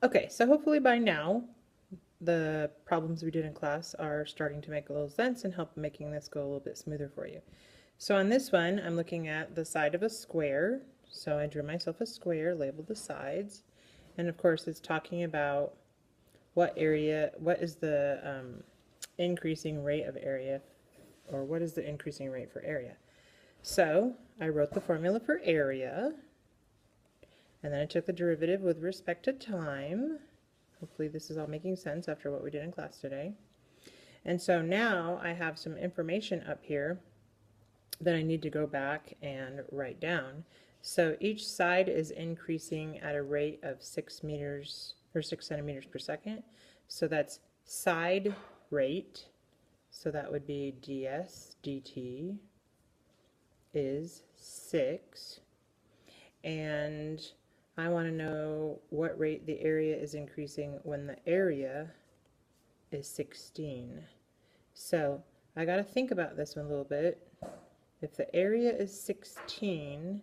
Okay, so hopefully by now the problems we did in class are starting to make a little sense and help making this go a little bit smoother for you. So on this one, I'm looking at the side of a square. So I drew myself a square, labeled the sides, and of course it's talking about what is the increasing rate of area, or what is the increasing rate for area. So I wrote the formula for area, and then I took the derivative with respect to time. Hopefully this is all making sense after what we did in class today. And so now I have some information up here that I need to go back and write down. So each side is increasing at a rate of 6 meters or 6 centimeters per second. So that's side rate. So that would be ds dt is 6. And I want to know what rate the area is increasing when the area is 16. So I got to think about this one a little bit. If the area is 16,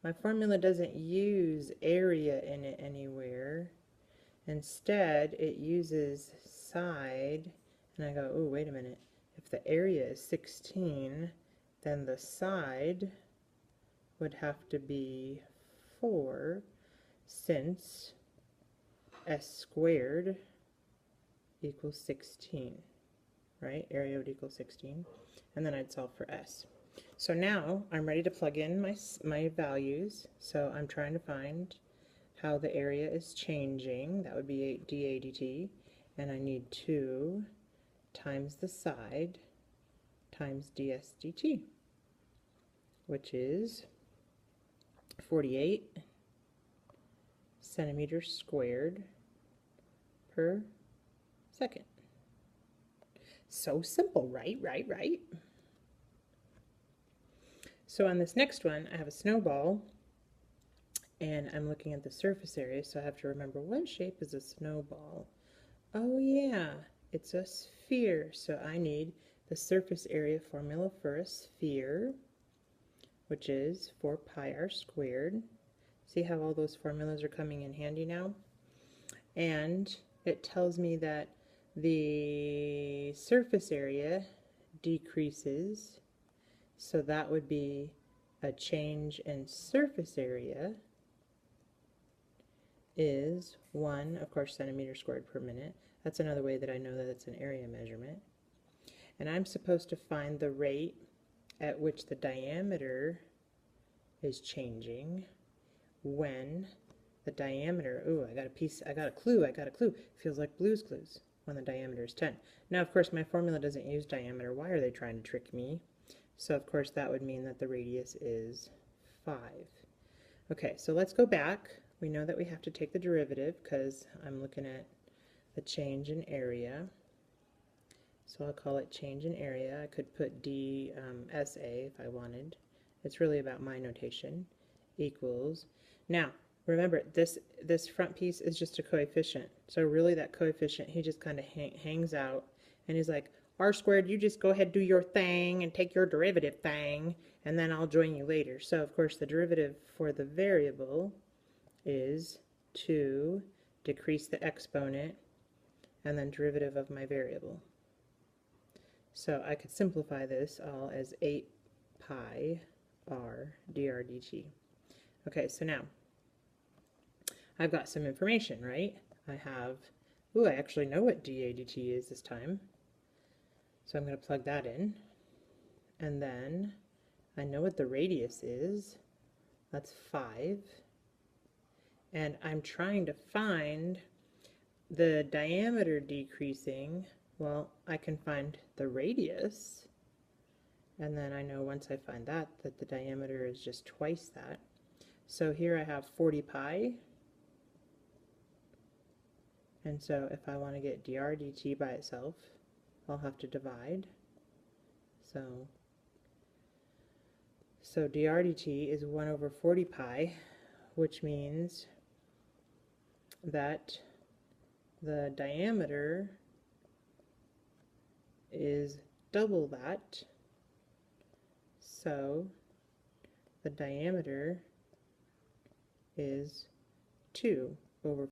my formula doesn't use area in it anywhere. Instead, it uses side, and I go, oh, wait a minute. If the area is 16, then the side would have to be 4, since s squared equals 16, right? Area would equal 16, and then I'd solve for s. So now I'm ready to plug in my values. So I'm trying to find how the area is changing. That would be dA dt, and I need 2 times the side times ds dt, which is 48 centimeters squared per second. So simple, right? So on this next one, I have a snowball, and I'm looking at the surface area, so I have to remember, what shape is a snowball? Oh yeah, it's a sphere, so I need the surface area formula for a sphere, which is 4 pi r squared. See how all those formulas are coming in handy now? And it tells me that the surface area decreases, so that would be a change in surface area is 1, of course, centimeters squared per minute. That's another way that I know that it's an area measurement. And I'm supposed to find the rate at which the diameter is changing when the diameter, ooh, I got a clue. Feels like Blue's Clues, when the diameter is 10. Now, of course, my formula doesn't use diameter. Why are they trying to trick me? So, of course, that would mean that the radius is 5. Okay, so let's go back. We know that we have to take the derivative because I'm looking at the change in area. So I'll call it change in area. I could put dSA if I wanted. It's really about my notation. Equals. Now, remember, this front piece is just a coefficient. So really that coefficient, he just kind of hangs out, and he's like, r squared, you just go ahead, do your thing, and take your derivative thing, and then I'll join you later. So of course the derivative for the variable is to decrease the exponent and then derivative of my variable. So I could simplify this all as 8 pi r dr dt. Okay, so now I've got some information, right? I have, ooh, I actually know what dA dt is this time. So I'm going to plug that in. And then I know what the radius is. That's 5. And I'm trying to find the diameter decreasing. Well, I can find the radius. And then I know once I find that the diameter is just twice that. So here I have 40 pi. And so if I want to get dr dt by itself, I'll have to divide. So dr dt is 1 over 40 pi, which means that the diameter is double that. So the diameter is 2 over